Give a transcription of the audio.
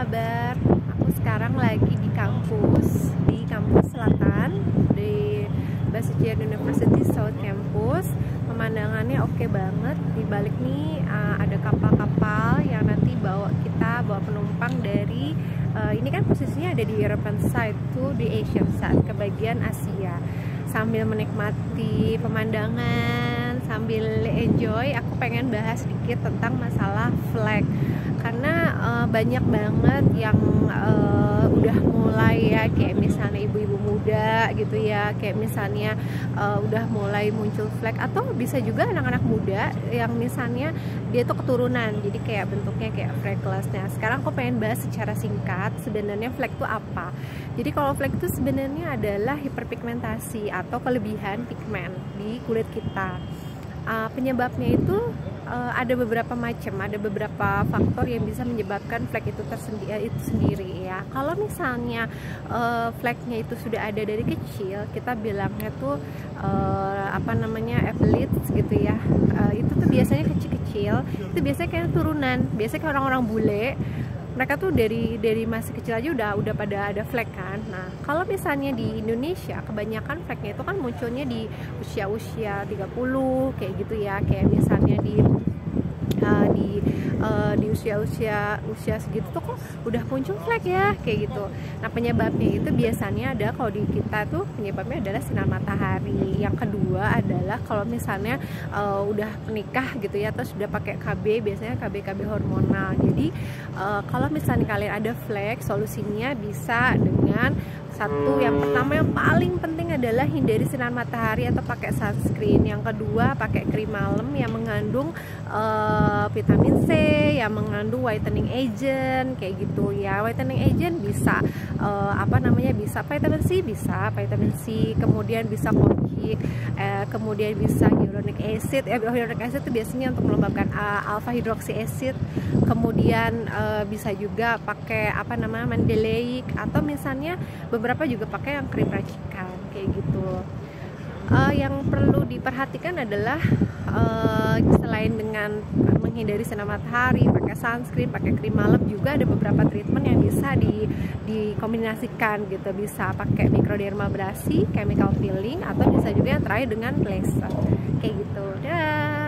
kabar? Aku sekarang lagi di kampus Selatan di Basucian University South Campus. Pemandangannya oke banget. Di balik nih ada kapal-kapal yang nanti bawa penumpang dari ini kan posisinya ada di European side to di Asian side, ke bagian Asia. Sambil menikmati pemandangan, sambil enjoy, aku pengen bahas sedikit tentang masalah flag. Karena banyak banget yang udah mulai ya, kayak misalnya ibu-ibu muda gitu ya, kayak misalnya udah mulai muncul flag, atau bisa juga anak-anak muda yang misalnya dia tuh keturunan, jadi kayak bentuknya kayak freckles. Nah, sekarang aku pengen bahas secara singkat sebenarnya flag itu apa. Jadi kalau flag itu sebenarnya adalah hiperpigmentasi atau kelebihan pigmen di kulit kita. Penyebabnya itu ada beberapa macam, ada beberapa faktor yang bisa menyebabkan flek itu sendiri ya. Kalau misalnya fleknya itu sudah ada dari kecil, kita bilangnya tuh epilepts gitu ya. Itu tuh biasanya kecil-kecil, itu biasanya kayak turunan, biasanya kayak orang-orang bule. Mereka tuh dari masih kecil aja udah pada ada flek kan. Nah, kalau misalnya di Indonesia kebanyakan fleknya itu kan munculnya di usia 30 kayak gitu ya. Kayak misalnya di usia segitu tuh kok udah muncul flek ya, kayak gitu. Nah, penyebabnya itu biasanya ada, kalau di kita tuh penyebabnya adalah sinar matahari. Yang kedua adalah kalau misalnya udah menikah gitu ya, atau sudah pakai KB, biasanya KB hormonal. Jadi kalau misalnya kalian ada flek, solusinya bisa dengan satu, yang pertama yang paling penting adalah hindari sinar matahari atau pakai sunscreen. Yang kedua, pakai krim malam yang mengandung vitamin C, yang mengandung whitening agent kayak gitu ya. Whitening agent bisa bisa vitamin C, kemudian bisa kojic, kemudian bisa hyaluronic acid. Hyaluronic acid itu biasanya untuk melembabkan alpha hydroxy acid. Kemudian bisa juga pakai mandelic, atau misalnya beberapa juga pakai yang krim racikan kayak gitu. Yang perlu diperhatikan adalah selain dengan menghindari sinar matahari, pakai sunscreen, pakai krim malam, juga ada beberapa treatment yang bisa dikombinasikan gitu. Bisa pakai microdermabrasi, chemical peeling, atau bisa juga yang terakhir dengan laser kayak gitu. Dah.